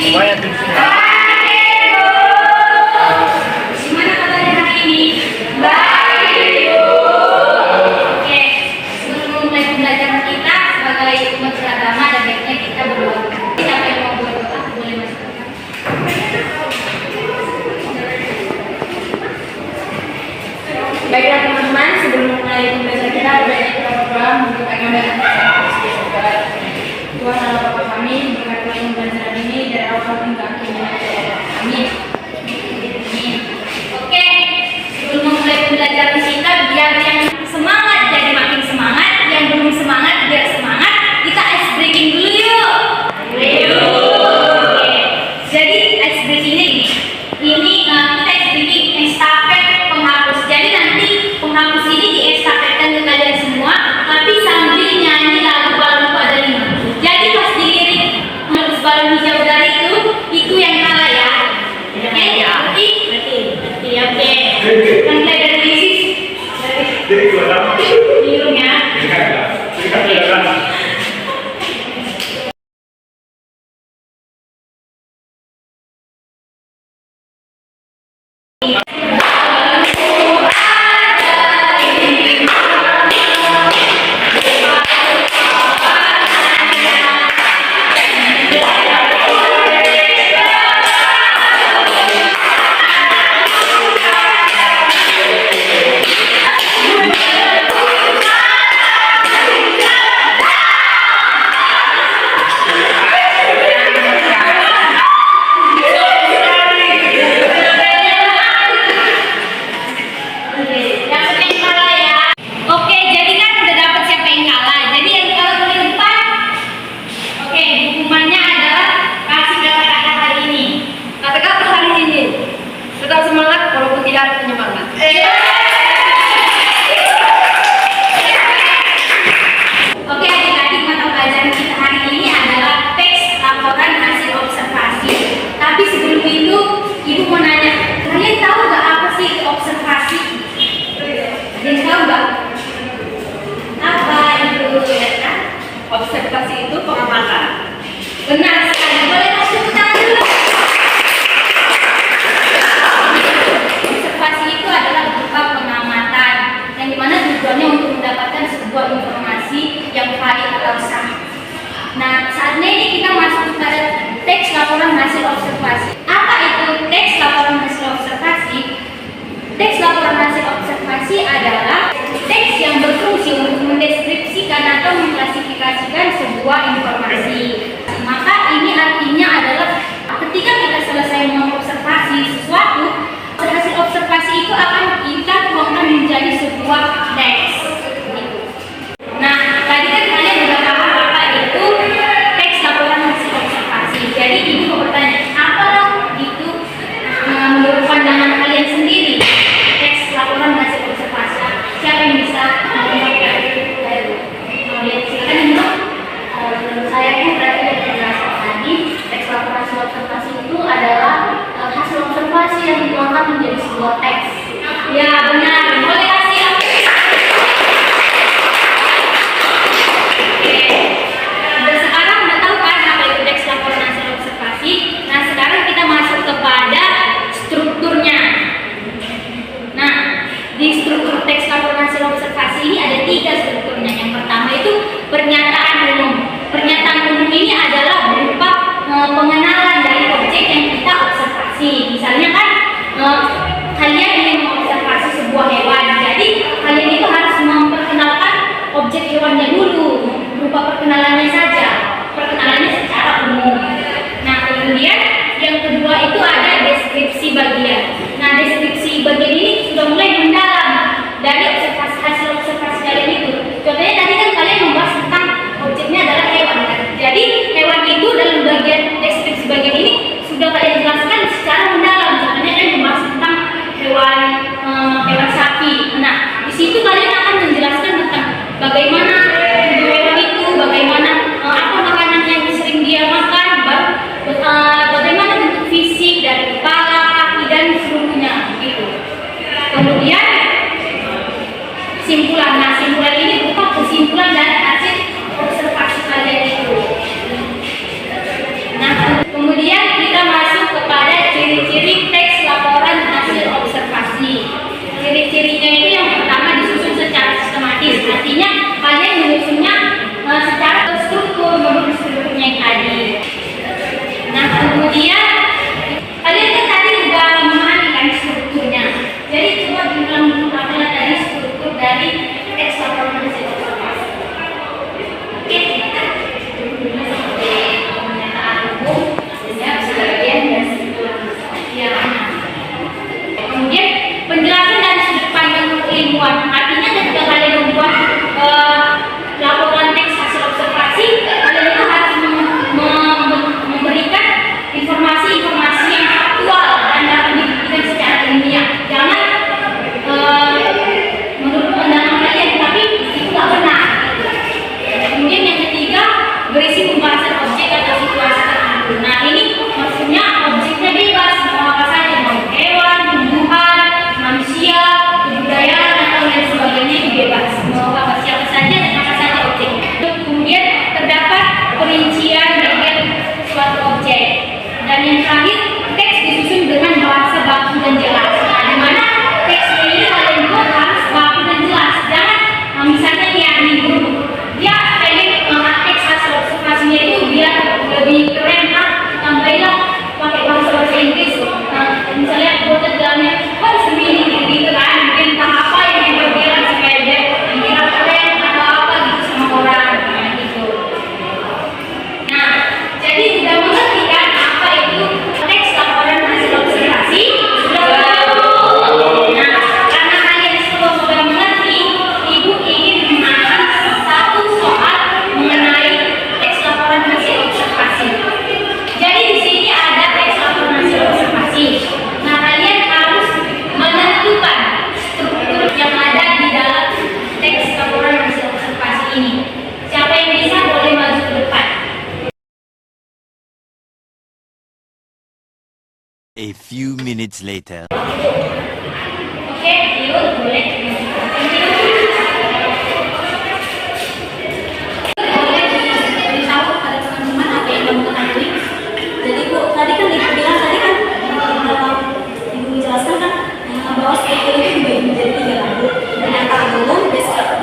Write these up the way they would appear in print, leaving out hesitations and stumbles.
Semuanya tipsi. Gimana kabarnya hari ini? Baik. Oke, sebelum mulai pembelajaran kita sebagai umat beragama dan baiknya kita berdoa. Siapa yang mau berdoa boleh masuk. Baiklah teman-teman, sebelum mulai pembelajaran kita baiknya kita berdoa untuk agama dan Tuhan Allah Bapa kami, berkati pembelajaran ini dari awal hingga akhirnya. Amin. Oke, sebelum memulai pembelajaran kita, biar yang semangat jadi makin semangat, yang belum semangat biar semangat, kita ice breaking dulu yuk. Oke, jadi ice breaking ini kita ice breaking estafet penghapus. Jadi nanti penghapus ini diestafetkan ke kalian semua, tapi sambil nyanyi lagu balon pada lima. Jadi pas dilirik menghapus balon hijau dari itu yang kalah ya. Oke, berarti oke. Yang saya dari Yesus. Minum ya. Observasi itu pengamatan. Benar sekali. Boleh kasih tepuk tangan dulu. Observasi itu adalah berupa pengamatan yang dimana tujuannya untuk mendapatkan sebuah informasi yang valid atau sah. Nah, saatnya ini kita masuk pada teks laporan hasil observasi. Apa itu teks laporan hasil observasi? Teks laporan hasil observasi adalah teks yang berfungsi untuk mendeskripsikan atau mengklasifikasikan sebuah informasi. Maka ini artinya adalah ketika kita selesai mengobservasi sesuatu, hasil observasi itu akan kita tuangkan menjadi sebuah teks. Nah, tadi kan kalian sudah paham apa itu teks laporan hasil observasi. Jadi ibu mau bertanya, apa itu menurut pandangan kalian sendiri teks laporan hasil observasi? Siapa yang bisa mengungkapkan? Silakan Ibu. Menurut saya itu berarti dari penjelasan tadi, teks laporan hasil observasi itu adalah hasil observasi yang dituangkan menjadi sebuah teks. Ya benar. Boleh kasih Oke. Dan sekarang udah tahu kan apa itu teks laporan hasil observasi. Nah sekarang kita masuk kepada strukturnya. Nah, di struktur teks laporan hasil observasi ini ada 3 strukturnya. Yang pertama itu pernyataan umum. Pernyataan umum ini adalah berupa pengenalan dari objek yang kita observasi. Misalnya kan kalian ingin mengobservasi sebuah hewan, jadi kalian itu harus memperkenalkan objek hewannya dulu, berupa perkenalannya saja, perkenalannya secara umum. Nah kemudian yang kedua itu ada deskripsi bagian. Nah deskripsi bagian ini sudah mulai mendalam dari hasil observasi kalian itu. Contohnya tadi kan kalian membahas tentang objeknya adalah hewan kan? Jadi hewan itu dalam bagian deskripsi bagian ini sudah kalian jelaskan secara mendalam. Contohnya kan membahas tentang hewan sapi. Nah di situ kalian akan menjelaskan tentang bagaimana hewan itu, bagaimana apa makanan yang sering dia makan, bagaimana bentuk fisik dari kepala, kaki dan seluruhnya gitu. Kemudian kesimpulan. Nah, kesimpulan ini berupa kesimpulan dari hasil observasi kalian itu. Nah, kemudian A few minutes later. Oke, yuk boleh. Boleh diberitahu pada teman-teman apa yang kamu ketahui. Jadi Bu, tadi kan Ibu bilang tadi kan Ibu menjelaskan kan bahwa struktur itu dibagi menjadi 3 kan Bu. Pernyataan umum,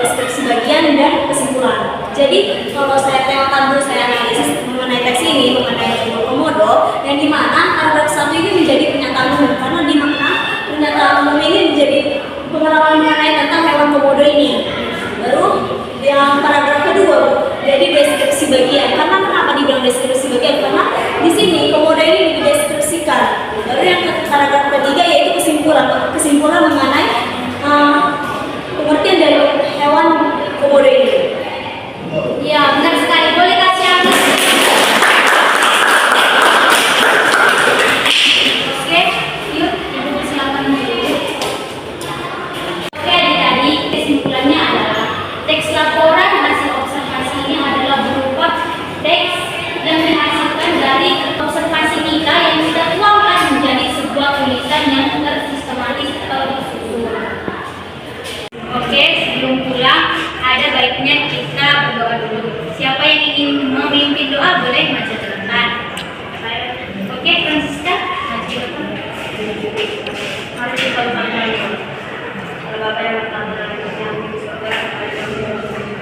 deskripsi bagian dan kesimpulan. Jadi kalau saya tengokkan dulu saya analisis mengenai teks ini mengenai komodo yang dimana paragraf 1 ini menjadi pernyataan umum karena di mana pernyataan umum ini menjadi pengalaman mengenai tentang hewan komodo ini. Baru yang paragraf kedua jadi deskripsi bagian. Karena kenapa dibilang deskripsi bagian? Karena di sini komodo ini dideskripsikan. Baru yang paragraf ketiga yaitu kesimpulan mengenai pengertian dari hewan komodo ini. Ya, benar sekali. Boleh kasih angin. Oke, yuk Ibu silakan dulu. Oke, adik-adik, kesimpulannya adalah teks laporan hasil observasi ini adalah berupa teks yang dihasilkan dari observasi kita yang kita tuangkan menjadi sebuah tulisan yang tersistematis tersusun. Oke, sebelum pulang ada baiknya kita berdoa dulu. Siapa yang ingin memimpin doa boleh maju ke depan. Oke, Francisca, maju ke depan. Mari kita berdoa. Kalau Bapak yang pertama yang surga,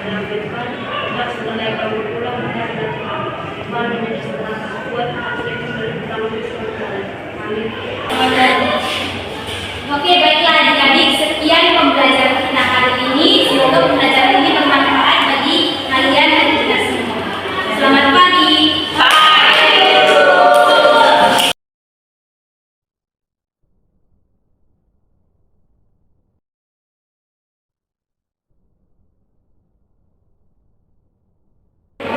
yang berfirman, "Tidak segala yang kamu pulang dan datang, mari menjadi segala buat hasil yang kamu surga." Amin. Oke, baiklah adik-adik, sekian pembelajaran kita kali ini. Semoga pembelajaran ini bermanfaat bagi kalian dan kita semua. Selamat pagi.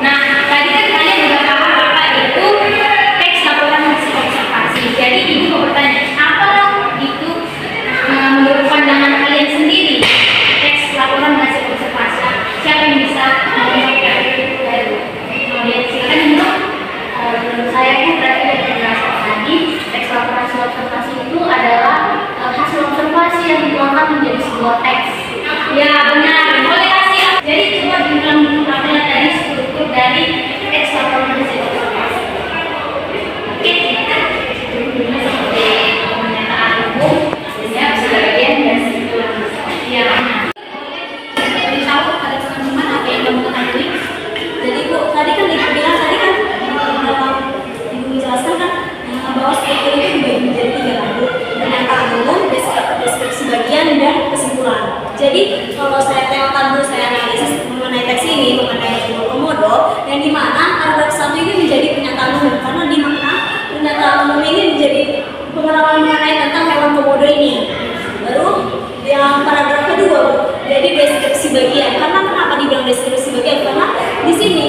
Nah, tadi kan kalian sudah paham apa itu teks laporan hasil observasi. Jadi Ibu mau bertanya, apa itu menurut pandangan kalian sendiri teks laporan hasil observasi? Siapa yang bisa menjawab? Silakan Ibu. Menurut saya itu berarti dari penjelasan tadi teks laporan hasil observasi itu adalah hasil observasi yang dituangkan menjadi sebuah teks. Ya benar. Boleh kasih. Jadi coba diulang dulu apa tadi struktur dari teks laporan hasil observasi. Oke, kita strukturnya seperti pernyataan umum, ya sebagian dan kesimpulan. Ya. Beritahu pada teman-teman apa yang kamu ketahui. Jadi Bu, tadi kan Ibu bilang tadi kan Ibu menjelaskan kan bahwa struktur itu dibagi menjadi 3 kan Bu. Pernyataan umum, deskripsi bagian dan kesimpulan. Jadi kalau saya tengokkan dulu saya analisis mengenai teks ini mengenai komodo yang dimana paragraf 1 ini menjadi pernyataan umum karena di mana pernyataan umum ini menjadi pengalaman mengenai tentang hewan komodo ini. Baru yang paragraf kedua jadi deskripsi bagian. Karena kenapa dibilang deskripsi bagian? Karena di sini